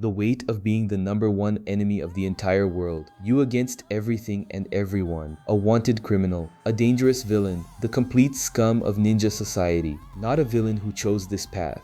The weight of being the #1 enemy of the entire world. You against everything and everyone. A wanted criminal, a dangerous villain, the complete scum of ninja society. Not a villain who chose this path.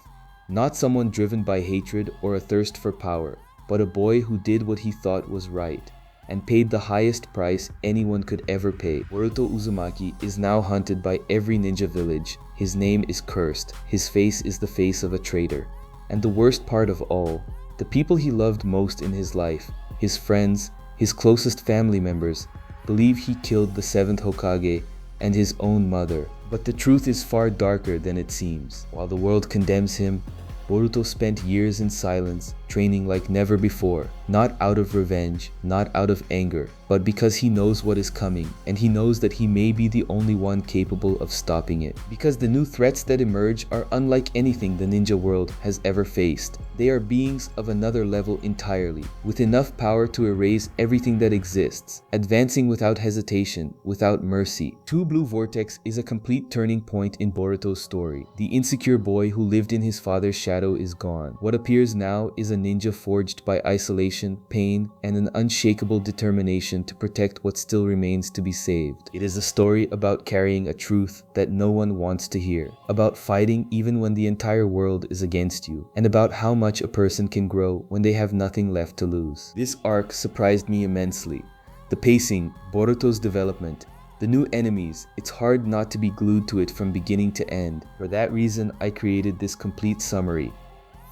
Not someone driven by hatred or a thirst for power, but a boy who did what he thought was right, and paid the highest price anyone could ever pay. Boruto Uzumaki is now hunted by every ninja village. His name is cursed. His face is the face of a traitor. And the worst part of all, the people he loved most in his life, his friends, his closest family members, believe he killed the 7th Hokage and his own mother. But the truth is far darker than it seems. While the world condemns him, Boruto spent years in silence, training like never before, not out of revenge, not out of anger, but because he knows what is coming, and he knows that he may be the only one capable of stopping it. Because the new threats that emerge are unlike anything the ninja world has ever faced. They are beings of another level entirely, with enough power to erase everything that exists, advancing without hesitation, without mercy. Two Blue Vortex is a complete turning point in Boruto's story. The insecure boy who lived in his father's shadow is gone. What appears now is a ninja forged by isolation, pain, and an unshakable determination to protect what still remains to be saved. It is a story about carrying a truth that no one wants to hear, about fighting even when the entire world is against you, and about how much a person can grow when they have nothing left to lose. This arc surprised me immensely. The pacing, Boruto's development, the new enemies, it's hard not to be glued to it from beginning to end. For that reason, I created this complete summary,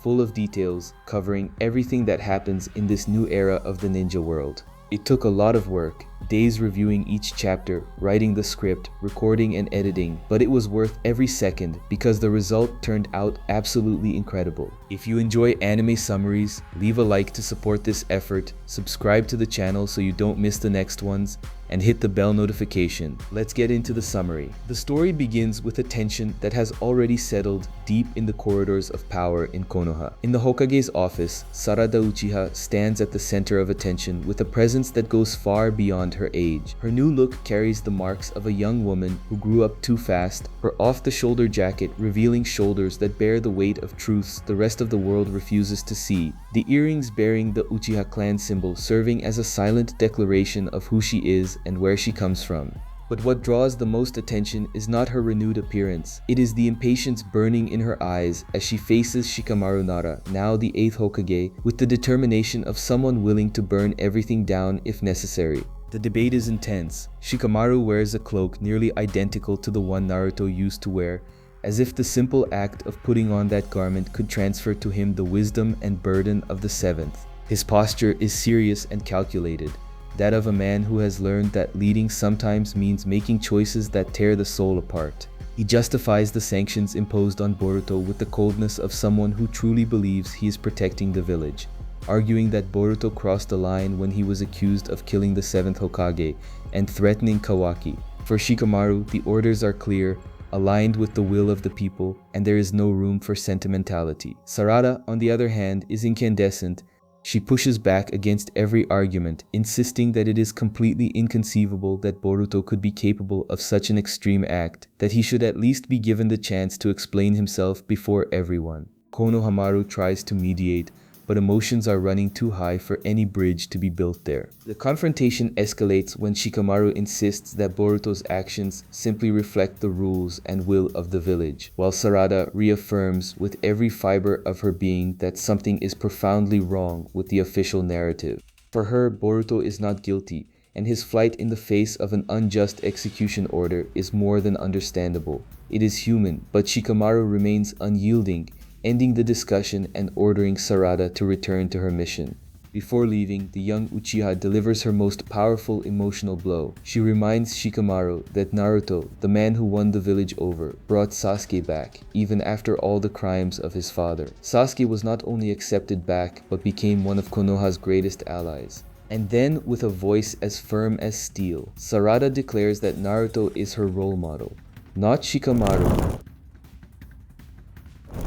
full of details, covering everything that happens in this new era of the ninja world. It took a lot of work, days reviewing each chapter, writing the script, recording and editing, but it was worth every second because the result turned out absolutely incredible. If you enjoy anime summaries, leave a like to support this effort, subscribe to the channel so you don't miss the next ones, and hit the bell notification. Let's get into the summary. The story begins with a tension that has already settled deep in the corridors of power in Konoha. In the Hokage's office, Sarada Uchiha stands at the center of attention with a presence that goes far beyond her age. Her new look carries the marks of a young woman who grew up too fast, her off-the-shoulder jacket revealing shoulders that bear the weight of truths the rest of the world refuses to see, the earrings bearing the Uchiha clan symbol serving as a silent declaration of who she is and where she comes from. But what draws the most attention is not her renewed appearance. It is the impatience burning in her eyes as she faces Shikamaru Nara, now the 8th Hokage, with the determination of someone willing to burn everything down if necessary. The debate is intense. Shikamaru wears a cloak nearly identical to the one Naruto used to wear, as if the simple act of putting on that garment could transfer to him the wisdom and burden of the 7th. His posture is serious and calculated, that of a man who has learned that leading sometimes means making choices that tear the soul apart. He justifies the sanctions imposed on Boruto with the coldness of someone who truly believes he is protecting the village, arguing that Boruto crossed the line when he was accused of killing the 7th Hokage and threatening Kawaki. For Shikamaru, the orders are clear, aligned with the will of the people, and there is no room for sentimentality. Sarada, on the other hand, is incandescent. She pushes back against every argument, insisting that it is completely inconceivable that Boruto could be capable of such an extreme act, that he should at least be given the chance to explain himself before everyone. Konohamaru tries to mediate, but emotions are running too high for any bridge to be built there. The confrontation escalates when Shikamaru insists that Boruto's actions simply reflect the rules and will of the village, while Sarada reaffirms with every fiber of her being that something is profoundly wrong with the official narrative. For her, Boruto is not guilty, and his flight in the face of an unjust execution order is more than understandable. It is human, but Shikamaru remains unyielding, ending the discussion and ordering Sarada to return to her mission. Before leaving, the young Uchiha delivers her most powerful emotional blow. She reminds Shikamaru that Naruto, the man who won the village over, brought Sasuke back, even after all the crimes of his father. Sasuke was not only accepted back, but became one of Konoha's greatest allies. And then, with a voice as firm as steel, Sarada declares that Naruto is her role model, not Shikamaru.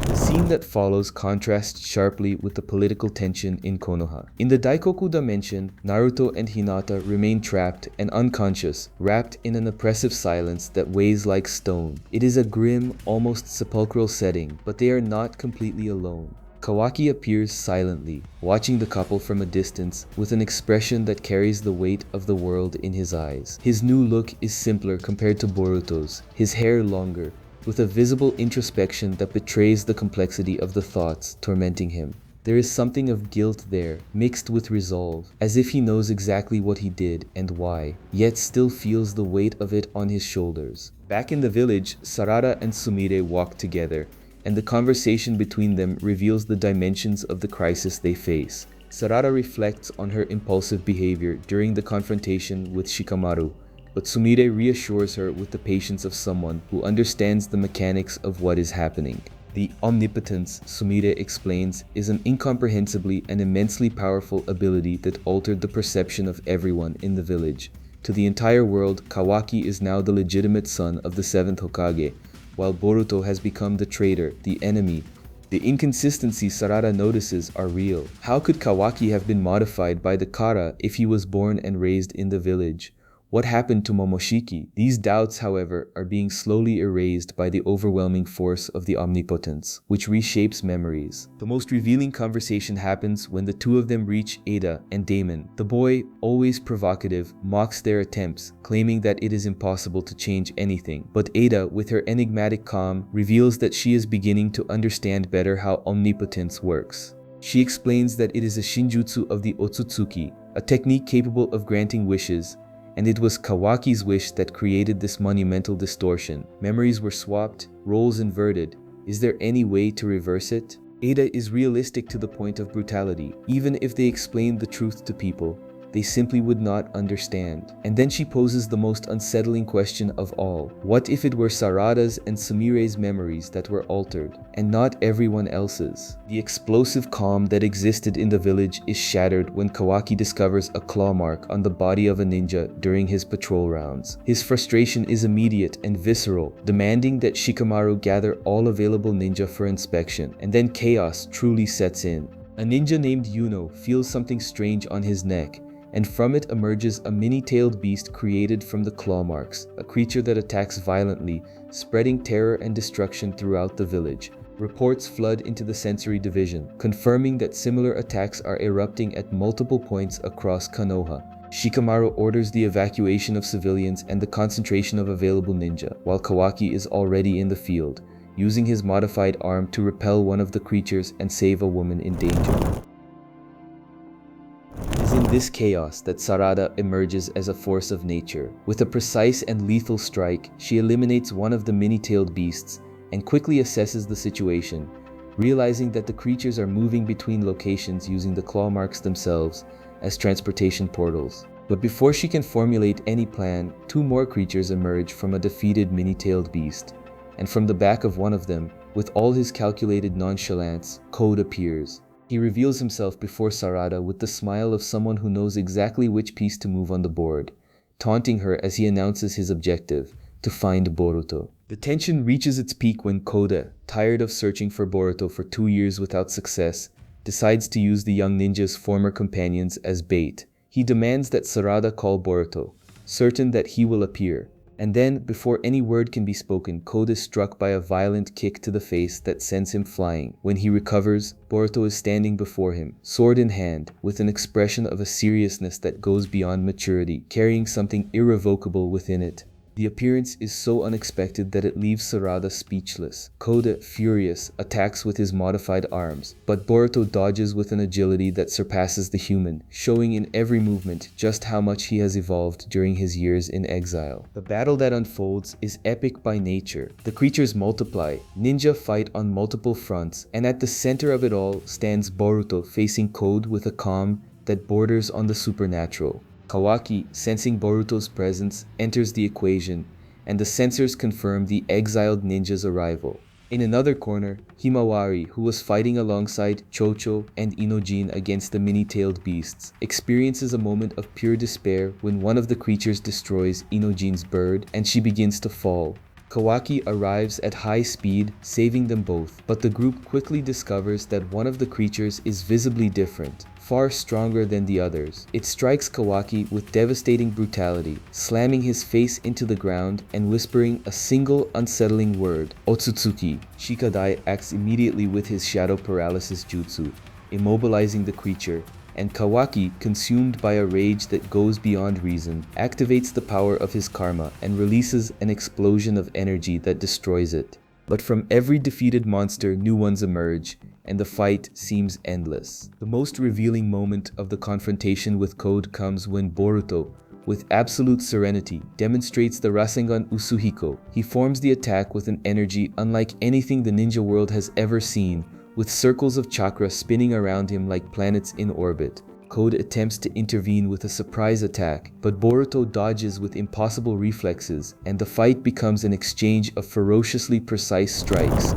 The scene that follows contrasts sharply with the political tension in Konoha. In the Daikoku dimension, Naruto and Hinata remain trapped and unconscious, wrapped in an oppressive silence that weighs like stone. It is a grim, almost sepulchral setting, but they are not completely alone. Kawaki appears silently, watching the couple from a distance with an expression that carries the weight of the world in his eyes. His new look is simpler compared to Boruto's, his hair longer, with a visible introspection that betrays the complexity of the thoughts tormenting him. There is something of guilt there, mixed with resolve, as if he knows exactly what he did and why, yet still feels the weight of it on his shoulders. Back in the village, Sarada and Sumire walk together, and the conversation between them reveals the dimensions of the crisis they face. Sarada reflects on her impulsive behavior during the confrontation with Shikamaru, but Sumire reassures her with the patience of someone who understands the mechanics of what is happening. The omnipotence, Sumire explains, is an incomprehensibly and immensely powerful ability that altered the perception of everyone in the village. To the entire world, Kawaki is now the legitimate son of the 7th Hokage, while Boruto has become the traitor, the enemy. The inconsistencies Sarada notices are real. How could Kawaki have been modified by the Kara if he was born and raised in the village? What happened to Momoshiki? These doubts, however, are being slowly erased by the overwhelming force of the omnipotence, which reshapes memories. The most revealing conversation happens when the two of them reach Ada and Damon. The boy, always provocative, mocks their attempts, claiming that it is impossible to change anything. But Ada, with her enigmatic calm, reveals that she is beginning to understand better how omnipotence works. She explains that it is a shinjutsu of the Otsutsuki, a technique capable of granting wishes, and it was Kawaki's wish that created this monumental distortion. Memories were swapped, roles inverted. Is there any way to reverse it? Ada is realistic to the point of brutality. Even if they explained the truth to people, they simply would not understand. And then she poses the most unsettling question of all. What if it were Sarada's and Sumire's memories that were altered, and not everyone else's? The explosive calm that existed in the village is shattered when Kawaki discovers a claw mark on the body of a ninja during his patrol rounds. His frustration is immediate and visceral, demanding that Shikamaru gather all available ninja for inspection, and then chaos truly sets in. A ninja named Yuno feels something strange on his neck, and from it emerges a many-tailed beast created from the claw marks, a creature that attacks violently, spreading terror and destruction throughout the village. Reports flood into the sensory division, confirming that similar attacks are erupting at multiple points across Konoha. Shikamaru orders the evacuation of civilians and the concentration of available ninja, while Kawaki is already in the field, using his modified arm to repel one of the creatures and save a woman in danger. It is in this chaos that Sarada emerges as a force of nature. With a precise and lethal strike, she eliminates one of the many-tailed beasts and quickly assesses the situation, realizing that the creatures are moving between locations using the claw marks themselves as transportation portals. But before she can formulate any plan, two more creatures emerge from a defeated many-tailed beast, and from the back of one of them, with all his calculated nonchalance, Code appears. He reveals himself before Sarada with the smile of someone who knows exactly which piece to move on the board, taunting her as he announces his objective, to find Boruto. The tension reaches its peak when Koda, tired of searching for Boruto for 2 years without success, decides to use the young ninja's former companions as bait. He demands that Sarada call Boruto, certain that he will appear. And then, before any word can be spoken, Code is struck by a violent kick to the face that sends him flying. When he recovers, Boruto is standing before him, sword in hand, with an expression of a seriousness that goes beyond maturity, carrying something irrevocable within it. The appearance is so unexpected that it leaves Sarada speechless. Code, furious, attacks with his modified arms, but Boruto dodges with an agility that surpasses the human, showing in every movement just how much he has evolved during his years in exile. The battle that unfolds is epic by nature. The creatures multiply, ninja fight on multiple fronts, and at the center of it all stands Boruto facing Code with a calm that borders on the supernatural. Kawaki, sensing Boruto's presence, enters the equation, and the sensors confirm the exiled ninja's arrival. In another corner, Himawari, who was fighting alongside Chocho and Inojin against the many-tailed beasts, experiences a moment of pure despair when one of the creatures destroys Inojin's bird and she begins to fall. Kawaki arrives at high speed, saving them both, but the group quickly discovers that one of the creatures is visibly different, far stronger than the others. It strikes Kawaki with devastating brutality, slamming his face into the ground and whispering a single unsettling word, Otsutsuki. Shikadai acts immediately with his shadow paralysis jutsu, immobilizing the creature, and Kawaki, consumed by a rage that goes beyond reason, activates the power of his karma and releases an explosion of energy that destroys it. But from every defeated monster, new ones emerge, and the fight seems endless. The most revealing moment of the confrontation with Code comes when Boruto, with absolute serenity, demonstrates the Rasengan Usuhiko. He forms the attack with an energy unlike anything the ninja world has ever seen, with circles of chakra spinning around him like planets in orbit. Code attempts to intervene with a surprise attack, but Boruto dodges with impossible reflexes, and the fight becomes an exchange of ferociously precise strikes.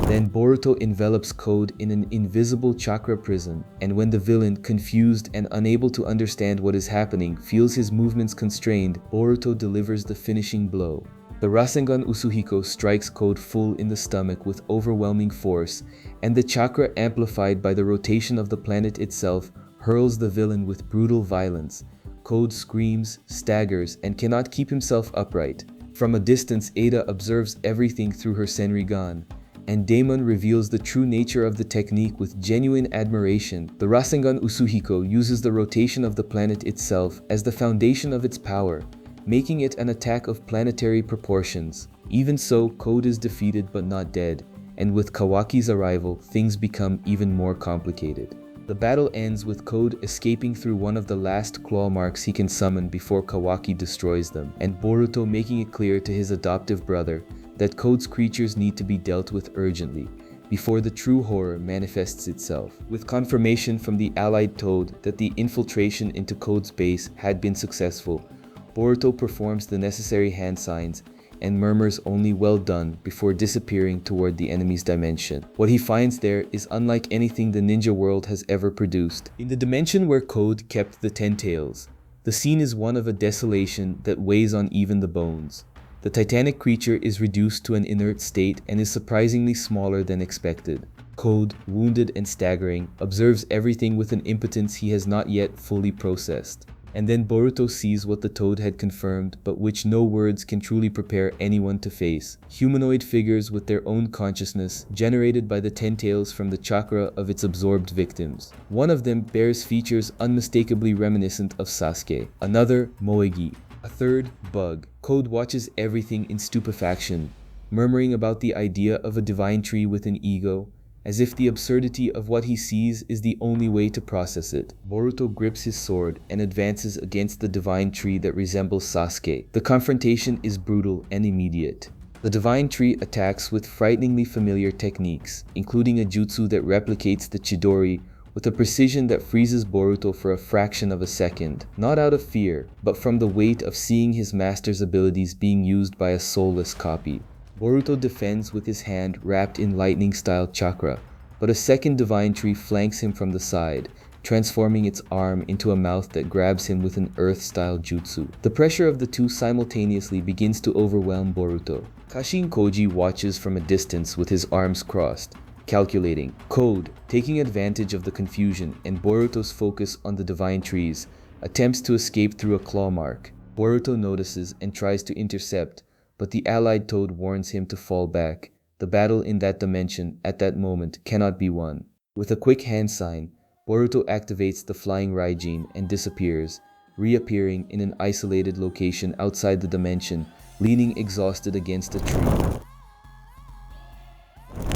Then Boruto envelops Code in an invisible chakra prison, and when the villain, confused and unable to understand what is happening, feels his movements constrained, Boruto delivers the finishing blow. The Rasengan Usuhiko strikes Code full in the stomach with overwhelming force, and the chakra, amplified by the rotation of the planet itself, hurls the villain with brutal violence. Code screams, staggers, and cannot keep himself upright. From a distance, Ada observes everything through her Senrigan, and Daemon reveals the true nature of the technique with genuine admiration. The Rasengan Usuhiko uses the rotation of the planet itself as the foundation of its power, making it an attack of planetary proportions. Even so, Code is defeated but not dead, and with Kawaki's arrival, things become even more complicated. The battle ends with Code escaping through one of the last claw marks he can summon before Kawaki destroys them, and Boruto making it clear to his adoptive brother that Code's creatures need to be dealt with urgently, before the true horror manifests itself. With confirmation from the allied Toad that the infiltration into Code's base had been successful, Boruto performs the necessary hand signs and murmurs only "well done" before disappearing toward the enemy's dimension. What he finds there is unlike anything the ninja world has ever produced. In the dimension where Code kept the Ten Tails, the scene is one of a desolation that weighs on even the bones. The titanic creature is reduced to an inert state and is surprisingly smaller than expected. Code, wounded and staggering, observes everything with an impotence he has not yet fully processed. And then Boruto sees what the Toad had confirmed, but which no words can truly prepare anyone to face. Humanoid figures with their own consciousness, generated by the Ten Tails from the chakra of its absorbed victims. One of them bears features unmistakably reminiscent of Sasuke, another Moegi, a third Bug. Code watches everything in stupefaction, murmuring about the idea of a divine tree with an ego, as if the absurdity of what he sees is the only way to process it. Boruto grips his sword and advances against the divine tree that resembles Sasuke. The confrontation is brutal and immediate. The divine tree attacks with frighteningly familiar techniques, including a jutsu that replicates the Chidori with a precision that freezes Boruto for a fraction of a second, not out of fear, but from the weight of seeing his master's abilities being used by a soulless copy. Boruto defends with his hand wrapped in lightning-style chakra, but a second divine tree flanks him from the side, transforming its arm into a mouth that grabs him with an earth-style jutsu. The pressure of the two simultaneously begins to overwhelm Boruto. Kashin Koji watches from a distance with his arms crossed, calculating. Code, taking advantage of the confusion and Boruto's focus on the divine trees, attempts to escape through a claw mark. Boruto notices and tries to intercept, but the allied Toad warns him to fall back. The battle in that dimension, at that moment, cannot be won. With a quick hand sign, Boruto activates the flying Raijin and disappears, reappearing in an isolated location outside the dimension, leaning exhausted against a tree.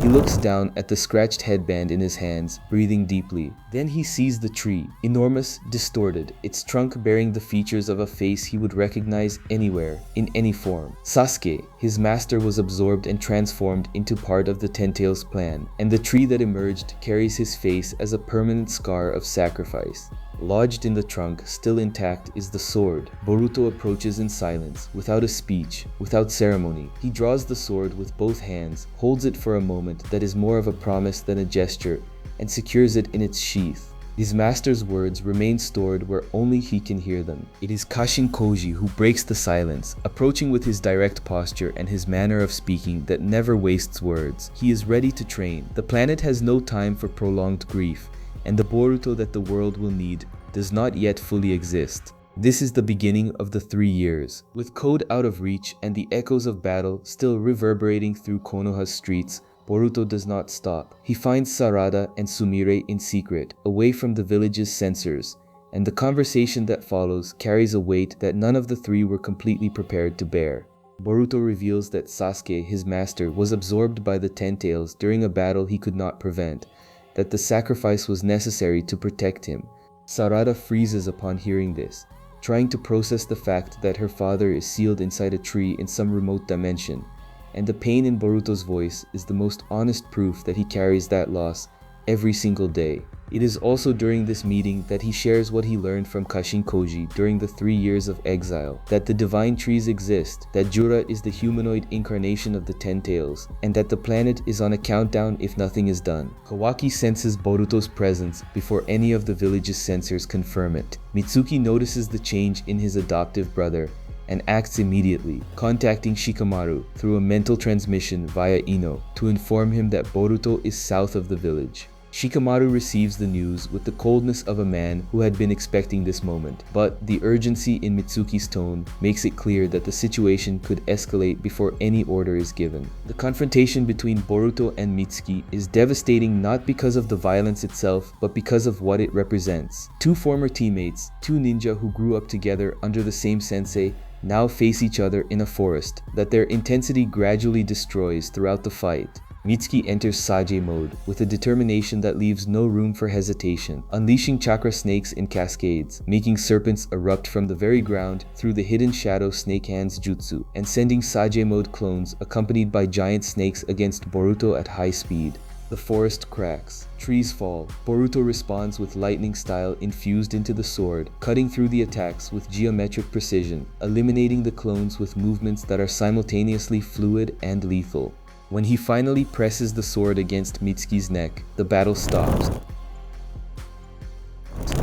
He looks down at the scratched headband in his hands, breathing deeply. Then he sees the tree, enormous, distorted, its trunk bearing the features of a face he would recognize anywhere, in any form. Sasuke, his master, was absorbed and transformed into part of the Ten Tails plan, and the tree that emerged carries his face as a permanent scar of sacrifice. Lodged in the trunk, still intact, is the sword. Boruto approaches in silence, without a speech, without ceremony. He draws the sword with both hands, holds it for a moment that is more of a promise than a gesture, and secures it in its sheath. His master's words remain stored where only he can hear them. It is Kashin Koji who breaks the silence, approaching with his direct posture and his manner of speaking that never wastes words. He is ready to train. The planet has no time for prolonged grief, and the Boruto that the world will need does not yet fully exist. This is the beginning of the 3 years. With code out of reach and the echoes of battle still reverberating through Konoha's streets, Boruto does not stop. He finds Sarada and Sumire in secret, away from the village's censors, and the conversation that follows carries a weight that none of the three were completely prepared to bear. Boruto reveals that Sasuke, his master, was absorbed by the Ten Tails during a battle he could not prevent, that the sacrifice was necessary to protect him. Sarada freezes upon hearing this, trying to process the fact that her father is sealed inside a tree in some remote dimension, and the pain in Boruto's voice is the most honest proof that he carries that loss every single day. It is also during this meeting that he shares what he learned from Kashin Koji during the 3 years of exile, that the divine trees exist, that Jura is the humanoid incarnation of the Ten Tails, and that the planet is on a countdown if nothing is done. Kawaki senses Boruto's presence before any of the village's censors confirm it. Mitsuki notices the change in his adoptive brother and acts immediately, contacting Shikamaru through a mental transmission via Ino to inform him that Boruto is south of the village. Shikamaru receives the news with the coldness of a man who had been expecting this moment, but the urgency in Mitsuki's tone makes it clear that the situation could escalate before any order is given. The confrontation between Boruto and Mitsuki is devastating not because of the violence itself, but because of what it represents. Two former teammates, two ninja who grew up together under the same sensei, now face each other in a forest that their intensity gradually destroys throughout the fight. Mitsuki enters Sage mode with a determination that leaves no room for hesitation, unleashing chakra snakes in cascades, making serpents erupt from the very ground through the hidden shadow snake hands jutsu, and sending Sage mode clones accompanied by giant snakes against Boruto at high speed. The forest cracks, trees fall. Boruto responds with lightning style infused into the sword, cutting through the attacks with geometric precision, eliminating the clones with movements that are simultaneously fluid and lethal. When he finally presses the sword against Mitsuki's neck, the battle stops.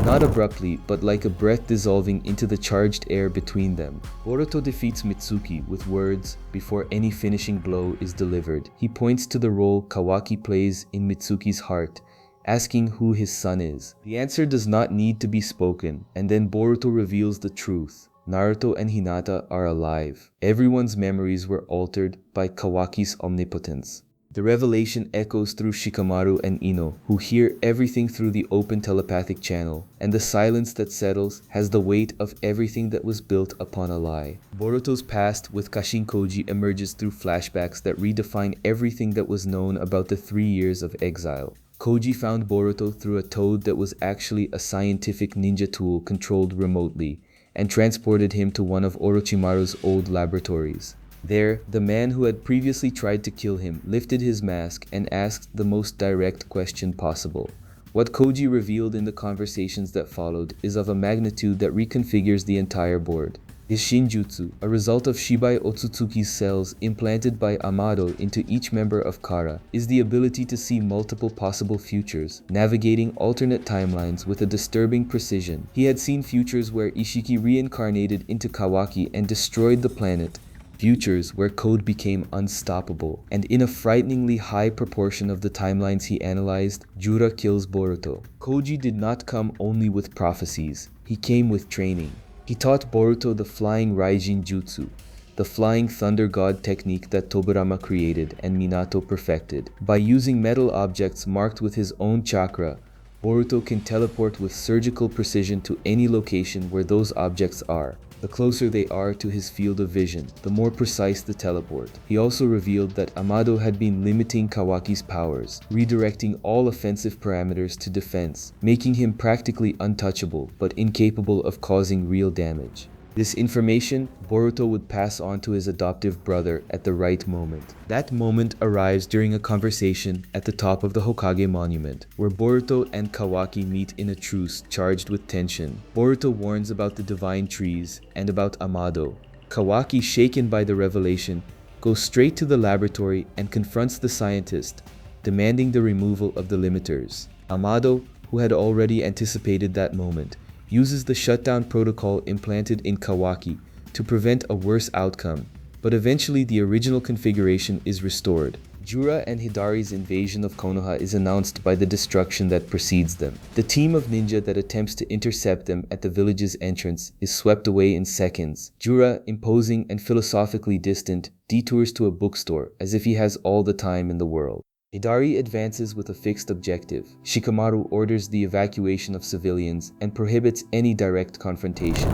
Not abruptly, but like a breath dissolving into the charged air between them. Boruto defeats Mitsuki with words before any finishing blow is delivered. He points to the role Kawaki plays in Mitsuki's heart, asking who his son is. The answer does not need to be spoken, and then Boruto reveals the truth. Naruto and Hinata are alive. Everyone's memories were altered by Kawaki's omnipotence. The revelation echoes through Shikamaru and Ino, who hear everything through the open telepathic channel, and the silence that settles has the weight of everything that was built upon a lie. Boruto's past with Kashin Koji emerges through flashbacks that redefine everything that was known about the 3 years of exile. Koji found Boruto through a toad that was actually a scientific ninja tool controlled remotely, and transported him to one of Orochimaru's old laboratories. There, the man who had previously tried to kill him lifted his mask and asked the most direct question possible. What Koji revealed in the conversations that followed is of a magnitude that reconfigures the entire board. His Shinjutsu, a result of Shibai Otsutsuki's cells implanted by Amado into each member of Kara, is the ability to see multiple possible futures, navigating alternate timelines with a disturbing precision. He had seen futures where Ishiki reincarnated into Kawaki and destroyed the planet, futures where Code became unstoppable, and in a frighteningly high proportion of the timelines he analyzed, Jura kills Boruto. Koji did not come only with prophecies, he came with training. He taught Boruto the flying Raijin Jutsu, the flying thunder god technique that Tobirama created and Minato perfected. By using metal objects marked with his own chakra, Boruto can teleport with surgical precision to any location where those objects are. The closer they are to his field of vision, the more precise the teleport. He also revealed that Amado had been limiting Kawaki's powers, redirecting all offensive parameters to defense, making him practically untouchable but incapable of causing real damage. This information Boruto would pass on to his adoptive brother at the right moment. That moment arrives during a conversation at the top of the Hokage monument, where Boruto and Kawaki meet in a truce charged with tension. Boruto warns about the divine trees and about Amado. Kawaki, shaken by the revelation, goes straight to the laboratory and confronts the scientist, demanding the removal of the limiters. Amado, who had already anticipated that moment, uses the shutdown protocol implanted in Kawaki to prevent a worse outcome, but eventually the original configuration is restored. Jura and Hidari's invasion of Konoha is announced by the destruction that precedes them. The team of ninja that attempts to intercept them at the village's entrance is swept away in seconds. Jura, imposing and philosophically distant, detours to a bookstore as if he has all the time in the world. Hidari advances with a fixed objective. Shikamaru orders the evacuation of civilians and prohibits any direct confrontation.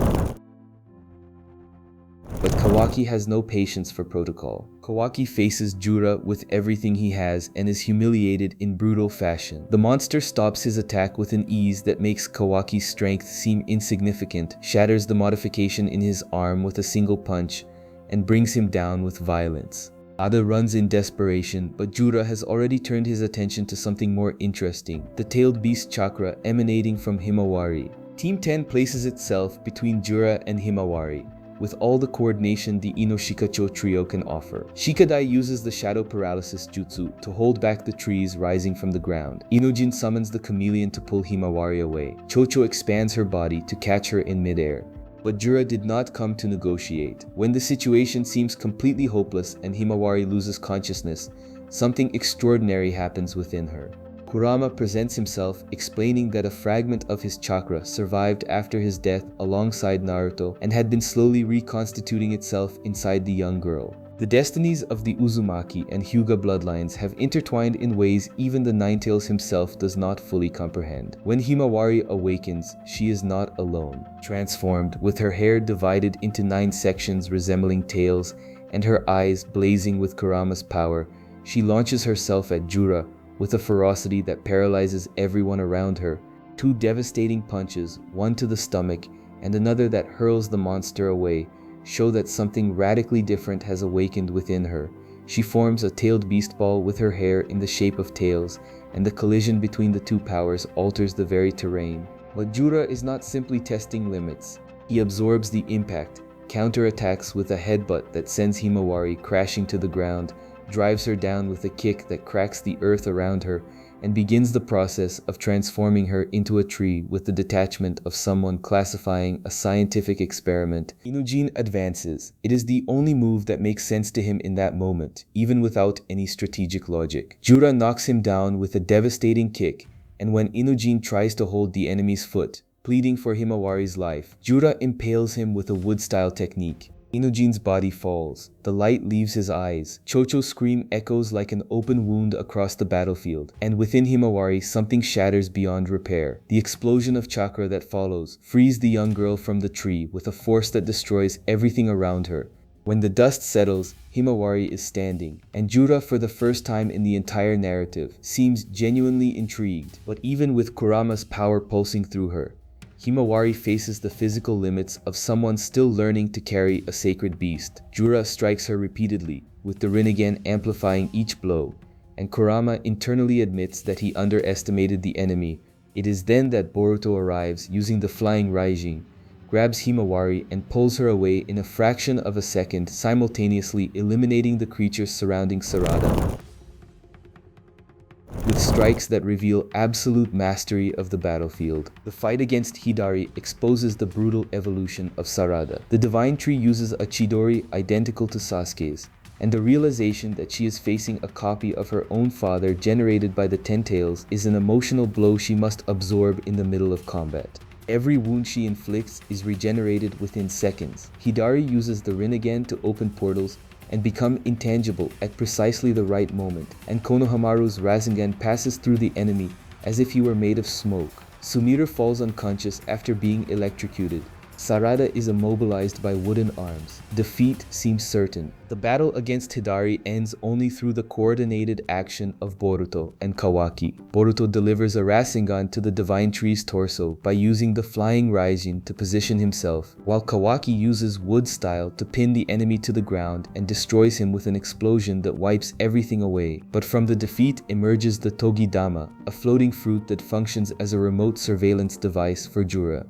But Kawaki has no patience for protocol. Kawaki faces Jura with everything he has and is humiliated in brutal fashion. The monster stops his attack with an ease that makes Kawaki's strength seem insignificant, shatters the modification in his arm with a single punch, and brings him down with violence. Ada runs in desperation, but Jura has already turned his attention to something more interesting, the tailed beast chakra emanating from Himawari. Team 10 places itself between Jura and Himawari, with all the coordination the Inoshikacho trio can offer. Shikadai uses the shadow paralysis jutsu to hold back the trees rising from the ground. Inojin summons the chameleon to pull Himawari away. Chocho expands her body to catch her in midair. But Jura did not come to negotiate. When the situation seems completely hopeless and Himawari loses consciousness, something extraordinary happens within her. Kurama presents himself, explaining that a fragment of his chakra survived after his death alongside Naruto and had been slowly reconstituting itself inside the young girl. The destinies of the Uzumaki and Hyuga bloodlines have intertwined in ways even the Ninetales himself does not fully comprehend. When Himawari awakens, she is not alone. Transformed, with her hair divided into 9 sections resembling tails and her eyes blazing with Kurama's power, she launches herself at Jura with a ferocity that paralyzes everyone around her. 2 devastating punches, one to the stomach and another that hurls the monster away, show that something radically different has awakened within her. She forms a tailed beast ball with her hair in the shape of tails, and the collision between the 2 powers alters the very terrain. But Jura is not simply testing limits. He absorbs the impact, counterattacks with a headbutt that sends Himawari crashing to the ground, drives her down with a kick that cracks the earth around her, and begins the process of transforming her into a tree with the detachment of someone classifying a scientific experiment. Inujin advances. It is the only move that makes sense to him in that moment, even without any strategic logic. Jura knocks him down with a devastating kick, and when Inujin tries to hold the enemy's foot, pleading for Himawari's life, Jura impales him with a wood-style technique. Inujin's body falls. The light leaves his eyes. Chocho's scream echoes like an open wound across the battlefield, and within Himawari something shatters beyond repair. The explosion of chakra that follows frees the young girl from the tree with a force that destroys everything around her. When the dust settles, Himawari is standing, and Jura, for the first time in the entire narrative, seems genuinely intrigued. But even with Kurama's power pulsing through her, Himawari faces the physical limits of someone still learning to carry a sacred beast. Jura strikes her repeatedly, with the Rinnegan amplifying each blow, and Kurama internally admits that he underestimated the enemy. It is then that Boruto arrives using the flying Raijin, grabs Himawari and pulls her away in a fraction of a second, simultaneously eliminating the creatures surrounding Sarada, with strikes that reveal absolute mastery of the battlefield. The fight against Hidari exposes the brutal evolution of Sarada. The Divine Tree uses a Chidori identical to Sasuke's, and the realization that she is facing a copy of her own father generated by the Ten Tails is an emotional blow she must absorb in the middle of combat. Every wound she inflicts is regenerated within seconds. Hidari uses the Rinnegan to open portals and become intangible at precisely the right moment, and Konohamaru's Rasengan passes through the enemy as if he were made of smoke. Sumire falls unconscious after being electrocuted. Sarada is immobilized by wooden arms. Defeat seems certain. The battle against Hidari ends only through the coordinated action of Boruto and Kawaki. Boruto delivers a Rasengan to the Divine Tree's torso by using the Flying Raijin to position himself, while Kawaki uses Wood Style to pin the enemy to the ground and destroys him with an explosion that wipes everything away. But from the defeat emerges the Togidama, a floating fruit that functions as a remote surveillance device for Jura.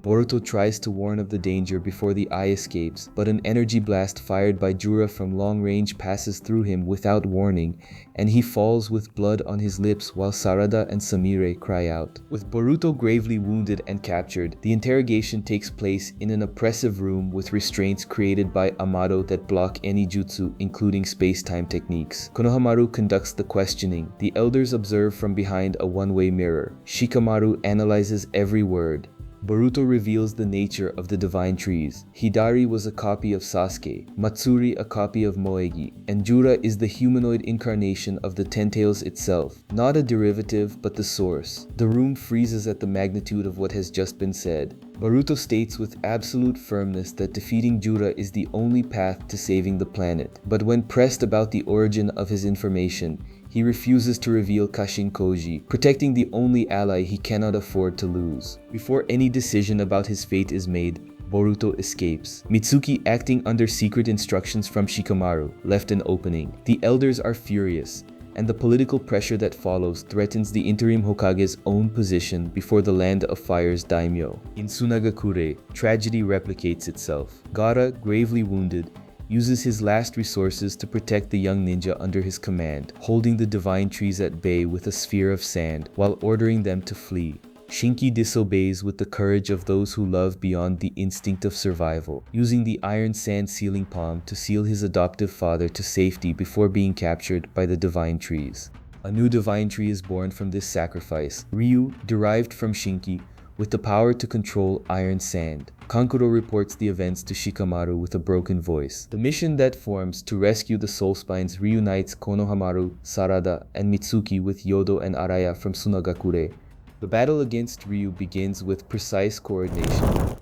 Boruto tries to warn of the danger before the eye escapes, but an energy blast fired by Jura from long range passes through him without warning, and he falls with blood on his lips while Sarada and Samire cry out. With Boruto gravely wounded and captured, the interrogation takes place in an oppressive room with restraints created by Amado that block any jutsu, including space-time techniques. Konohamaru conducts the questioning. The elders observe from behind a one-way mirror. Shikamaru analyzes every word. Boruto reveals the nature of the divine trees. Hidari was a copy of Sasuke, Matsuri a copy of Moegi, and Jura is the humanoid incarnation of the Ten Tails itself, not a derivative but the source. The room freezes at the magnitude of what has just been said. Boruto states with absolute firmness that defeating Jura is the only path to saving the planet, but when pressed about the origin of his information, he refuses to reveal Kashin Koji, protecting the only ally he cannot afford to lose. Before any decision about his fate is made, Boruto escapes. Mitsuki, acting under secret instructions from Shikamaru, left an opening. The elders are furious, and the political pressure that follows threatens the interim Hokage's own position before the Land of Fire's daimyo. In Sunagakure, tragedy replicates itself. Gaara, gravely wounded, uses his last resources to protect the young ninja under his command, holding the divine trees at bay with a sphere of sand while ordering them to flee. Shinki disobeys with the courage of those who love beyond the instinct of survival, using the iron sand sealing palm to seal his adoptive father to safety before being captured by the divine trees. A new divine tree is born from this sacrifice, Ryu, derived from Shinki, with the power to control iron sand. Kankuro reports the events to Shikamaru with a broken voice. The mission that forms to rescue the Soul Spines reunites Konohamaru, Sarada, and Mitsuki with Yodo and Araya from Sunagakure. The battle against Ryu begins with precise coordination.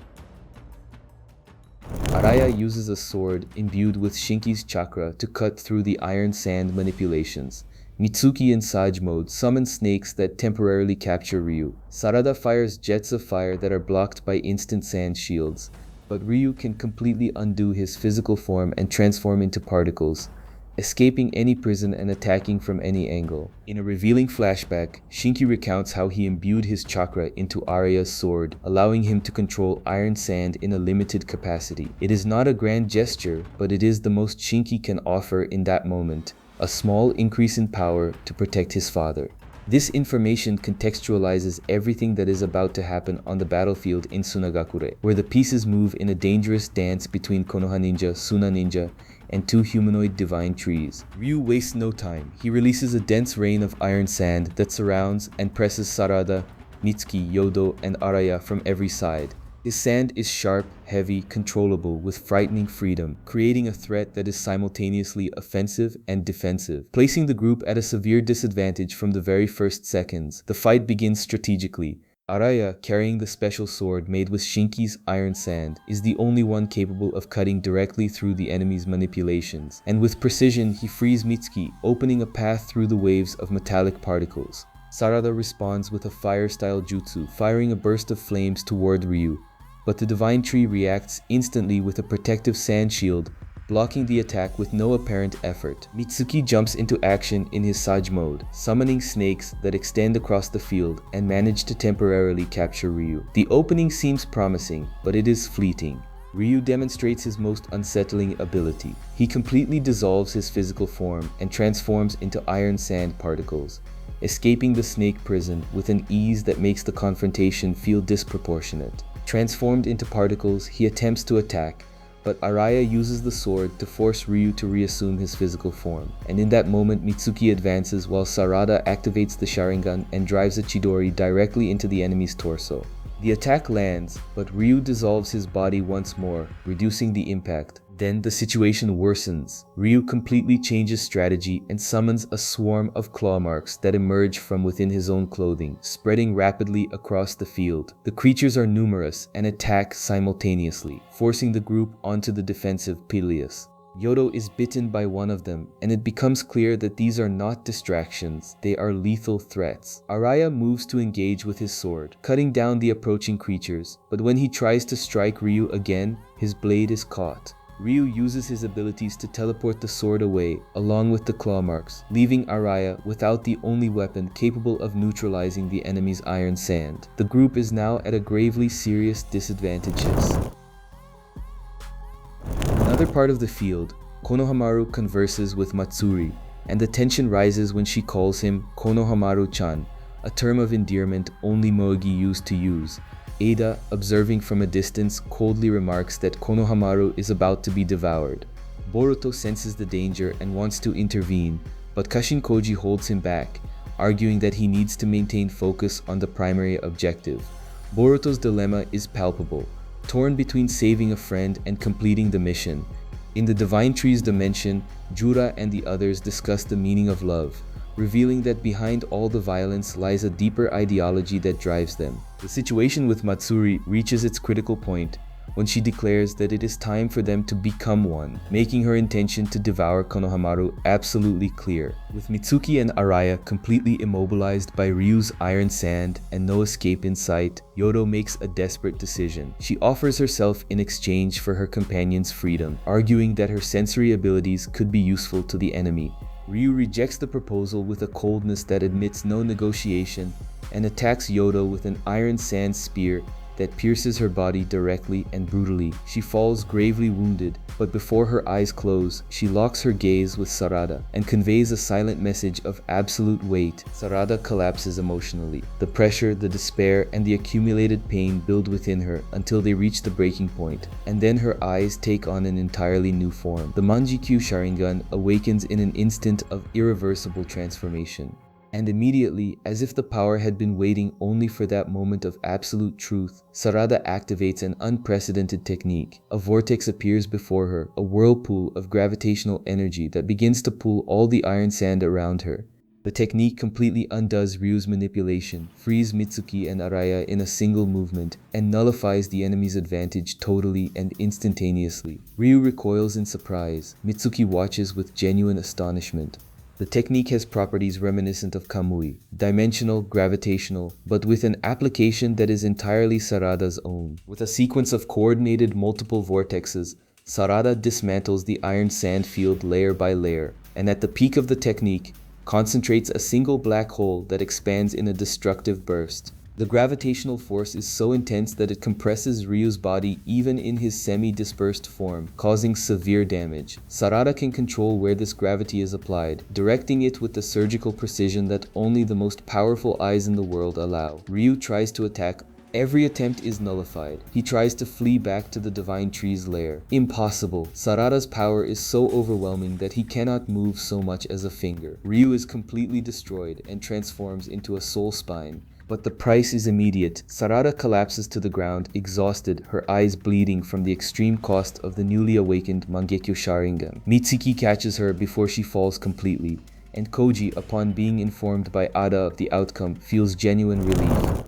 Araya uses a sword imbued with Shinki's chakra to cut through the iron sand manipulations. Mitsuki in Sage mode summons snakes that temporarily capture Ryu. Sarada fires jets of fire that are blocked by instant sand shields, but Ryu can completely undo his physical form and transform into particles, escaping any prison and attacking from any angle. In a revealing flashback, Shinki recounts how he imbued his chakra into Araya's sword, allowing him to control iron sand in a limited capacity. It is not a grand gesture, but it is the most Shinki can offer in that moment. A small increase in power to protect his father. This information contextualizes everything that is about to happen on the battlefield in Sunagakure, where the pieces move in a dangerous dance between Konoha Ninja, Suna Ninja, and two humanoid divine trees. Ryu wastes no time. He releases a dense rain of iron sand that surrounds and presses Sarada, Mitsuki, Yodo, and Araya from every side. His sand is sharp, heavy, controllable, with frightening freedom, creating a threat that is simultaneously offensive and defensive. Placing the group at a severe disadvantage from the very first seconds, the fight begins strategically. Araya, carrying the special sword made with Shinki's iron sand, is the only one capable of cutting directly through the enemy's manipulations, and with precision he frees Mitsuki, opening a path through the waves of metallic particles. Sarada responds with a fire-style jutsu, firing a burst of flames toward Ryu, but the divine tree reacts instantly with a protective sand shield, blocking the attack with no apparent effort. Mitsuki jumps into action in his Sage mode, summoning snakes that extend across the field and manage to temporarily capture Ryu. The opening seems promising, but it is fleeting. Ryu demonstrates his most unsettling ability. He completely dissolves his physical form and transforms into iron sand particles, escaping the snake prison with an ease that makes the confrontation feel disproportionate. Transformed into particles, he attempts to attack, but Araya uses the sword to force Ryu to reassume his physical form. And in that moment, Mitsuki advances while Sarada activates the Sharingan and drives a Chidori directly into the enemy's torso. The attack lands, but Ryu dissolves his body once more, reducing the impact. Then the situation worsens. Ryu completely changes strategy and summons a swarm of claw marks that emerge from within his own clothing, spreading rapidly across the field. The creatures are numerous and attack simultaneously, forcing the group onto the defensive Peleus. Yodo is bitten by one of them, and it becomes clear that these are not distractions, they are lethal threats. Araya moves to engage with his sword, cutting down the approaching creatures, but when he tries to strike Ryu again, his blade is caught. Ryu uses his abilities to teleport the sword away, along with the claw marks, leaving Araya without the only weapon capable of neutralizing the enemy's iron sand. The group is now at a gravely serious disadvantage. In another part of the field, Konohamaru converses with Matsuri, and the tension rises when she calls him Konohamaru-chan, a term of endearment only Moegi used to use. Ada, observing from a distance, coldly remarks that Konohamaru is about to be devoured. Boruto senses the danger and wants to intervene, but Kashin Koji holds him back, arguing that he needs to maintain focus on the primary objective. Boruto's dilemma is palpable, torn between saving a friend and completing the mission. In the Divine Tree's dimension, Jura and the others discuss the meaning of love, revealing that behind all the violence lies a deeper ideology that drives them. The situation with Matsuri reaches its critical point when she declares that it is time for them to become one, making her intention to devour Konohamaru absolutely clear. With Mitsuki and Araya completely immobilized by Ryu's iron sand and no escape in sight, Yodo makes a desperate decision. She offers herself in exchange for her companion's freedom, arguing that her sensory abilities could be useful to the enemy. Ryu rejects the proposal with a coldness that admits no negotiation and attacks Yodo with an iron sand spear that pierces her body directly and brutally. She falls gravely wounded, but before her eyes close, she locks her gaze with Sarada and conveys a silent message of absolute weight. Sarada collapses emotionally. The pressure, the despair, and the accumulated pain build within her until they reach the breaking point, and then her eyes take on an entirely new form. The Manjikyu Sharingan awakens in an instant of irreversible transformation. And immediately, as if the power had been waiting only for that moment of absolute truth, Sarada activates an unprecedented technique. A vortex appears before her, a whirlpool of gravitational energy that begins to pull all the iron sand around her. The technique completely undoes Ryu's manipulation, frees Mitsuki and Araya in a single movement, and nullifies the enemy's advantage totally and instantaneously. Ryu recoils in surprise. Mitsuki watches with genuine astonishment. The technique has properties reminiscent of Kamui, dimensional, gravitational, but with an application that is entirely Sarada's own. With a sequence of coordinated multiple vortexes, Sarada dismantles the iron sand field layer by layer, and at the peak of the technique, concentrates a single black hole that expands in a destructive burst. The gravitational force is so intense that it compresses Ryu's body even in his semi-dispersed form, causing severe damage. Sarada can control where this gravity is applied, directing it with the surgical precision that only the most powerful eyes in the world allow. Ryu tries to attack. Every attempt is nullified. He tries to flee back to the Divine Tree's lair. Impossible. Sarada's power is so overwhelming that he cannot move so much as a finger. Ryu is completely destroyed and transforms into a soul spine. But the price is immediate. Sarada collapses to the ground, exhausted, her eyes bleeding from the extreme cost of the newly awakened Mangekyo Sharingan. Mitsuki catches her before she falls completely, and Koji, upon being informed by Ada of the outcome, feels genuine relief.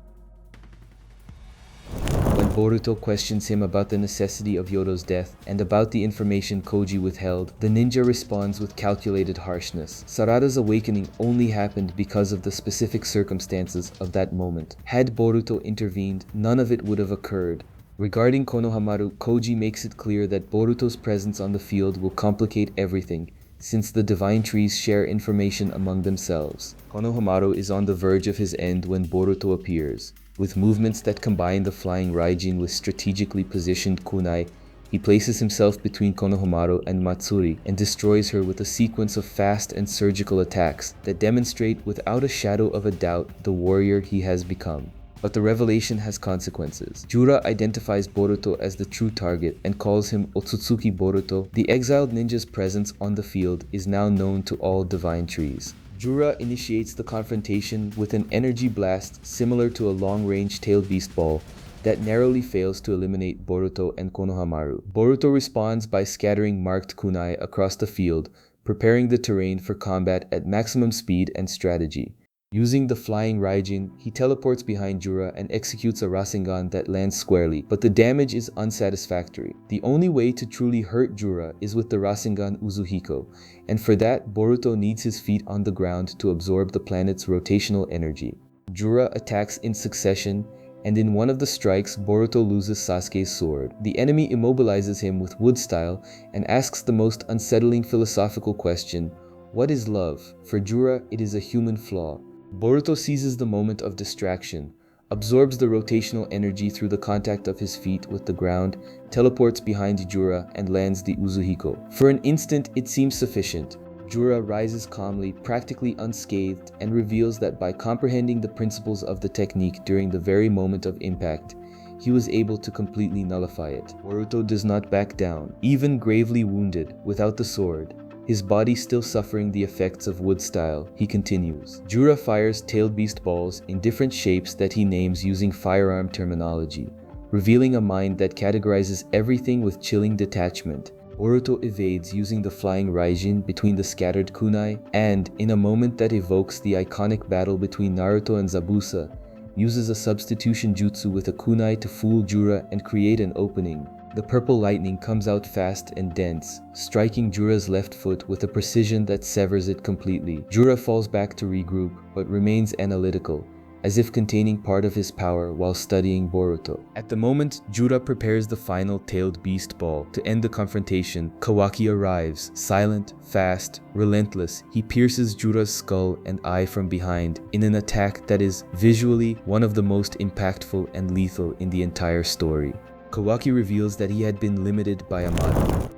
When Boruto questions him about the necessity of Yodo's death and about the information Koji withheld, the ninja responds with calculated harshness. Sarada's awakening only happened because of the specific circumstances of that moment. Had Boruto intervened, none of it would have occurred. Regarding Konohamaru, Koji makes it clear that Boruto's presence on the field will complicate everything, since the Divine Trees share information among themselves. Konohamaru is on the verge of his end when Boruto appears. With movements that combine the flying Raijin with strategically positioned kunai, he places himself between Konohamaru and Matsuri and destroys her with a sequence of fast and surgical attacks that demonstrate without a shadow of a doubt the warrior he has become. But the revelation has consequences. Jura identifies Boruto as the true target and calls him Otsutsuki Boruto. The exiled ninja's presence on the field is now known to all Divine Trees. Jura initiates the confrontation with an energy blast similar to a long-range tailed beast ball that narrowly fails to eliminate Boruto and Konohamaru. Boruto responds by scattering marked kunai across the field, preparing the terrain for combat at maximum speed and strategy. Using the flying Raijin, he teleports behind Jura and executes a Rasengan that lands squarely, but the damage is unsatisfactory. The only way to truly hurt Jura is with the Rasengan Uzuhiko, and for that, Boruto needs his feet on the ground to absorb the planet's rotational energy. Jura attacks in succession, and in one of the strikes, Boruto loses Sasuke's sword. The enemy immobilizes him with wood style and asks the most unsettling philosophical question: what is love? For Jura, it is a human flaw. Boruto seizes the moment of distraction, absorbs the rotational energy through the contact of his feet with the ground, teleports behind Jura, and lands the Uzuhiko. For an instant, it seems sufficient. Jura rises calmly, practically unscathed, and reveals that by comprehending the principles of the technique during the very moment of impact, he was able to completely nullify it. Boruto does not back down, even gravely wounded, without the sword. His body still suffering the effects of wood style, he continues. Jura fires tailed beast balls in different shapes that he names using firearm terminology, revealing a mind that categorizes everything with chilling detachment. Boruto evades using the flying Raijin between the scattered kunai, and, in a moment that evokes the iconic battle between Naruto and Zabuza, uses a substitution jutsu with a kunai to fool Jura and create an opening. The purple lightning comes out fast and dense, striking Jura's left foot with a precision that severs it completely. Jura falls back to regroup, but remains analytical, as if containing part of his power while studying Boruto. At the moment, Jura prepares the final tailed beast ball. To end the confrontation, Kawaki arrives, silent, fast, relentless. He pierces Jura's skull and eye from behind in an attack that is visually one of the most impactful and lethal in the entire story. Kawaki reveals that he had been limited by Amado,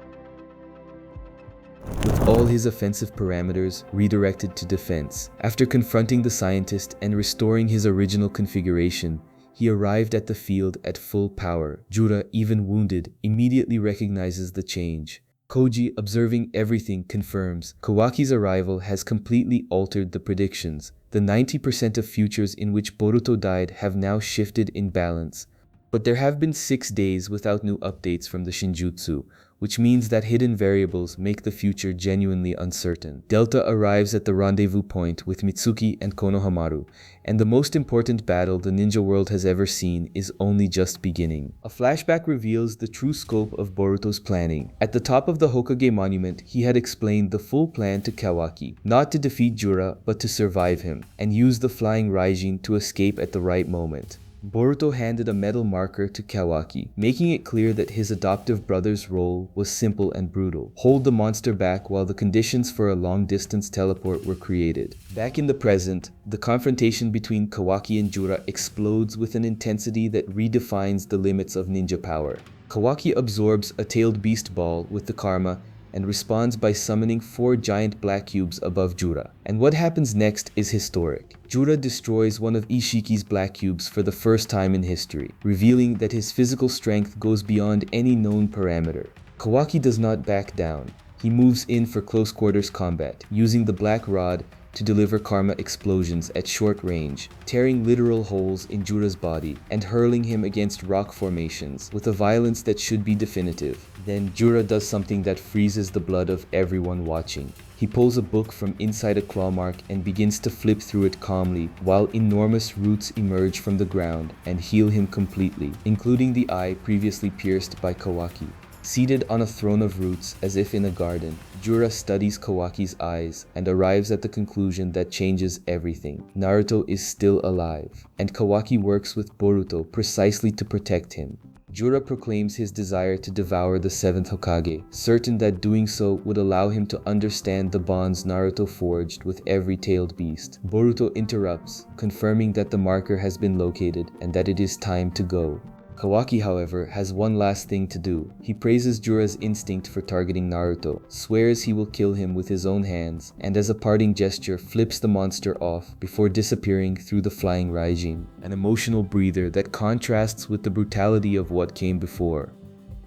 with all his offensive parameters redirected to defense. After confronting the scientist and restoring his original configuration, he arrived at the field at full power. Jura, even wounded, immediately recognizes the change. Koji, observing everything, confirms Kawaki's arrival has completely altered the predictions. The 90% of futures in which Boruto died have now shifted in balance. But there have been 6 days without new updates from the Shinjutsu, which means that hidden variables make the future genuinely uncertain. Delta arrives at the rendezvous point with Mitsuki and Konohamaru, and the most important battle the ninja world has ever seen is only just beginning. A flashback reveals the true scope of Boruto's planning. At the top of the Hokage monument, he had explained the full plan to Kawaki, not to defeat Jura, but to survive him, and use the flying Raijin to escape at the right moment. Boruto handed a metal marker to Kawaki, making it clear that his adoptive brother's role was simple and brutal: hold the monster back while the conditions for a long-distance teleport were created. Back in the present, the confrontation between Kawaki and Jura explodes with an intensity that redefines the limits of ninja power. Kawaki absorbs a tailed beast ball with the karma and responds by summoning 4 giant black cubes above Jura. And what happens next is historic. Jura destroys one of Ishiki's black cubes for the first time in history, revealing that his physical strength goes beyond any known parameter. Kawaki does not back down. He moves in for close quarters combat, using the black rod to deliver karma explosions at short range, tearing literal holes in Jura's body and hurling him against rock formations with a violence that should be definitive. Then Jura does something that freezes the blood of everyone watching. He pulls a book from inside a claw mark and begins to flip through it calmly while enormous roots emerge from the ground and heal him completely, including the eye previously pierced by Kawaki. Seated on a throne of roots as if in a garden, Jura studies Kawaki's eyes and arrives at the conclusion that changes everything. Naruto is still alive, and Kawaki works with Boruto precisely to protect him. Jura proclaims his desire to devour the 7th Hokage, certain that doing so would allow him to understand the bonds Naruto forged with every tailed beast. Boruto interrupts, confirming that the marker has been located and that it is time to go. Kawaki, however, has one last thing to do. He praises Jura's instinct for targeting Naruto, swears he will kill him with his own hands, and as a parting gesture flips the monster off before disappearing through the flying Raijin, an emotional breather that contrasts with the brutality of what came before.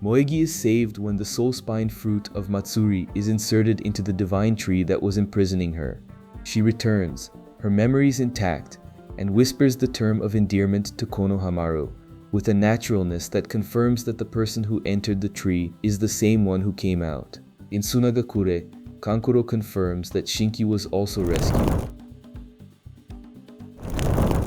Moegi is saved when the soul spine fruit of Matsuri is inserted into the divine tree that was imprisoning her. She returns, her memories intact, and whispers the term of endearment to Konohamaru, with a naturalness that confirms that the person who entered the tree is the same one who came out. In Sunagakure, Kankuro confirms that Shinki was also rescued,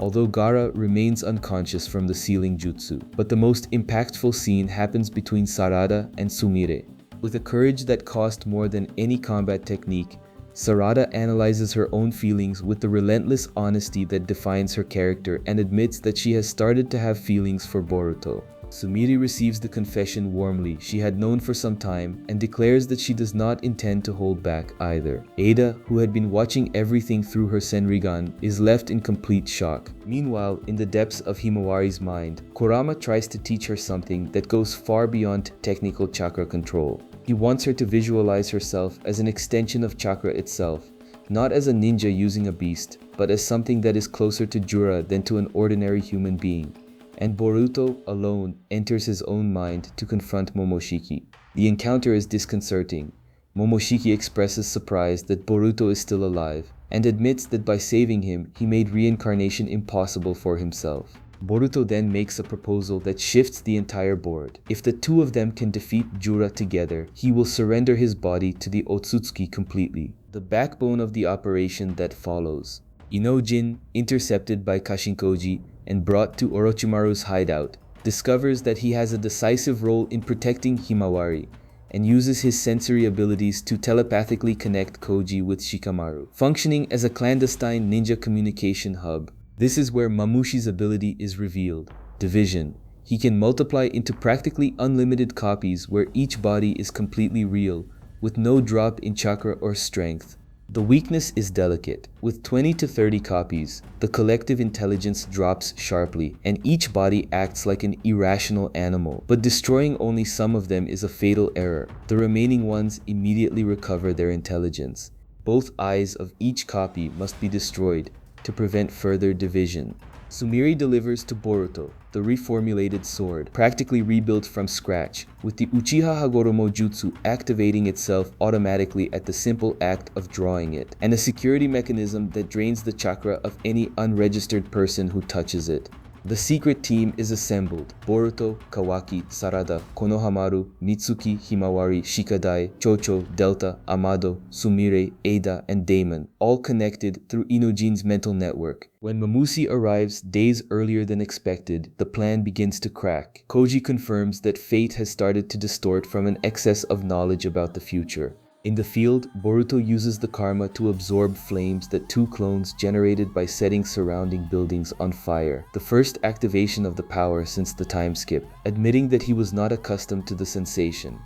although Gaara remains unconscious from the sealing jutsu. But the most impactful scene happens between Sarada and Sumire. With a courage that cost more than any combat technique, Sarada analyzes her own feelings with the relentless honesty that defines her character and admits that she has started to have feelings for Boruto. Sumire receives the confession warmly she had known for some time and declares that she does not intend to hold back either. Ada, who had been watching everything through her Senrigan, is left in complete shock. Meanwhile, in the depths of Himawari's mind, Kurama tries to teach her something that goes far beyond technical chakra control. He wants her to visualize herself as an extension of chakra itself, not as a ninja using a beast, but as something that is closer to Jura than to an ordinary human being. And Boruto alone enters his own mind to confront Momoshiki. The encounter is disconcerting. Momoshiki expresses surprise that Boruto is still alive, and admits that by saving him, he made reincarnation impossible for himself. Boruto then makes a proposal that shifts the entire board. If the two of them can defeat Jura together, he will surrender his body to the Otsutsuki completely. The backbone of the operation that follows. Inojin, intercepted by Kashinkoji and brought to Orochimaru's hideout, discovers that he has a decisive role in protecting Himawari, and uses his sensory abilities to telepathically connect Koji with Shikamaru, functioning as a clandestine ninja communication hub. This is where Mamushi's ability is revealed, division. He can multiply into practically unlimited copies where each body is completely real, with no drop in chakra or strength. The weakness is delicate. With 20 to 30 copies, the collective intelligence drops sharply, and each body acts like an irrational animal. But destroying only some of them is a fatal error. The remaining ones immediately recover their intelligence. Both eyes of each copy must be destroyed to prevent further division. Sumire delivers to Boruto the reformulated sword, practically rebuilt from scratch, with the Uchiha Hagoromo Jutsu activating itself automatically at the simple act of drawing it, and a security mechanism that drains the chakra of any unregistered person who touches it. The secret team is assembled: Boruto, Kawaki, Sarada, Konohamaru, Mitsuki, Himawari, Shikadai, Chocho, Delta, Amado, Sumire, Ada, and Damon, all connected through Inojin's mental network. When Mamushi arrives days earlier than expected, the plan begins to crack. Koji confirms that fate has started to distort from an excess of knowledge about the future. In the field, Boruto uses the karma to absorb flames that two clones generated by setting surrounding buildings on fire. The first activation of the power since the time skip, admitting that he was not accustomed to the sensation.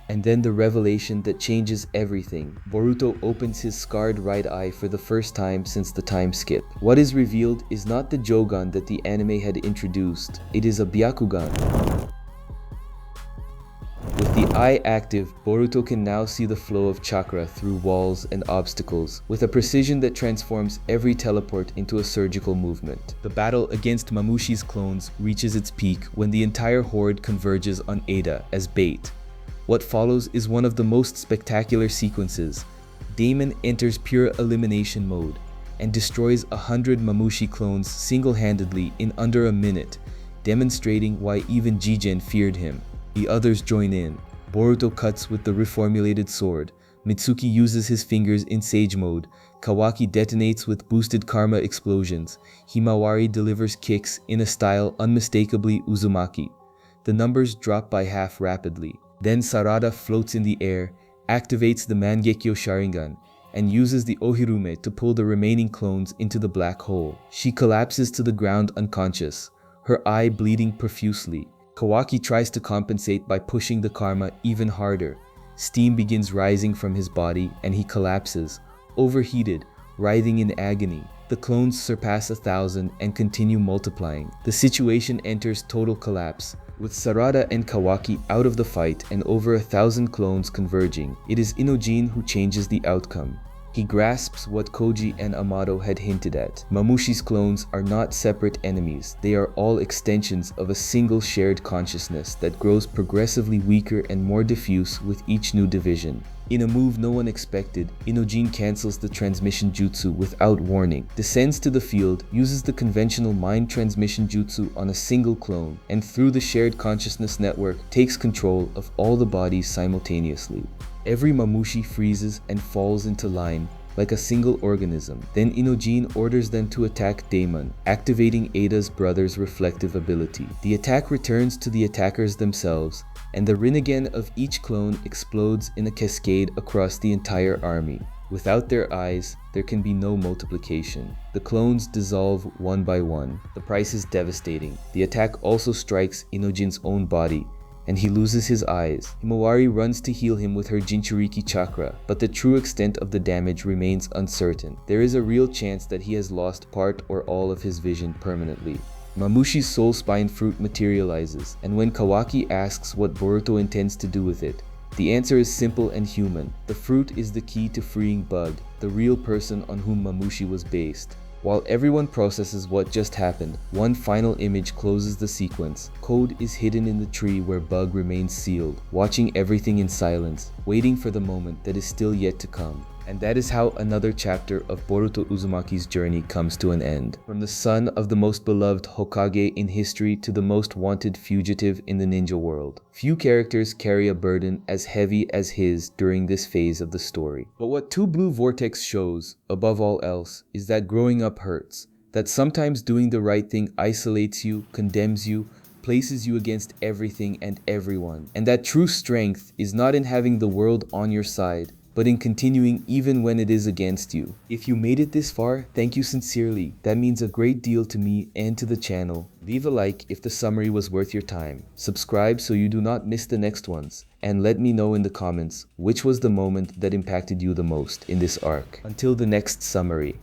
And then the revelation that changes everything. Boruto opens his scarred right eye for the first time since the time skip. What is revealed is not the Jogan that the anime had introduced. It is a Byakugan. With the eye active, Boruto can now see the flow of chakra through walls and obstacles, with a precision that transforms every teleport into a surgical movement. The battle against Mamushi's clones reaches its peak when the entire horde converges on Ada as bait. What follows is one of the most spectacular sequences. Damon enters pure elimination mode and destroys 100 Mamushi clones single-handedly in under a minute, demonstrating why even Jigen feared him. The others join in. Boruto cuts with the reformulated sword. Mitsuki uses his fingers in Sage mode. Kawaki detonates with boosted karma explosions. Himawari delivers kicks in a style unmistakably Uzumaki. The numbers drop by half rapidly. Then Sarada floats in the air, activates the Mangekyo Sharingan, and uses the Ohirume to pull the remaining clones into the black hole. She collapses to the ground unconscious, her eye bleeding profusely. Kawaki tries to compensate by pushing the karma even harder. Steam begins rising from his body and he collapses, overheated, writhing in agony. The clones surpass 1,000 and continue multiplying. The situation enters total collapse. With Sarada and Kawaki out of the fight and over 1,000 clones converging, it is Inojin who changes the outcome. He grasps what Koji and Amado had hinted at. Mamushi's clones are not separate enemies. They are all extensions of a single shared consciousness that grows progressively weaker and more diffuse with each new division. In a move no one expected, Inojin cancels the transmission jutsu without warning, descends to the field, uses the conventional mind transmission jutsu on a single clone, and through the shared consciousness network takes control of all the bodies simultaneously. Every Mamushi freezes and falls into line like a single organism. Then Inojin orders them to attack Daemon, activating Ada's brother's reflective ability. The attack returns to the attackers themselves, and the Rinnegan of each clone explodes in a cascade across the entire army. Without their eyes, there can be no multiplication. The clones dissolve one by one. The price is devastating. The attack also strikes Inojin's own body, and he loses his eyes. Himawari runs to heal him with her Jinchuriki chakra, but the true extent of the damage remains uncertain. There is a real chance that he has lost part or all of his vision permanently. Mamushi's soul spine fruit materializes, and when Kawaki asks what Boruto intends to do with it, the answer is simple and human. The fruit is the key to freeing Bug, the real person on whom Mamushi was based. While everyone processes what just happened, one final image closes the sequence. Code is hidden in the tree where Bug remains sealed, watching everything in silence, waiting for the moment that is still yet to come. And that is how another chapter of Boruto Uzumaki's journey comes to an end. From the son of the most beloved Hokage in history to the most wanted fugitive in the ninja world. Few characters carry a burden as heavy as his during this phase of the story. But what Two Blue Vortex shows, above all else, is that growing up hurts. That sometimes doing the right thing isolates you, condemns you, places you against everything and everyone. And that true strength is not in having the world on your side, but in continuing even when it is against you. If you made it this far, thank you sincerely. That means a great deal to me and to the channel. Leave a like if the summary was worth your time. Subscribe so you do not miss the next ones. And let me know in the comments which was the moment that impacted you the most in this arc. Until the next summary.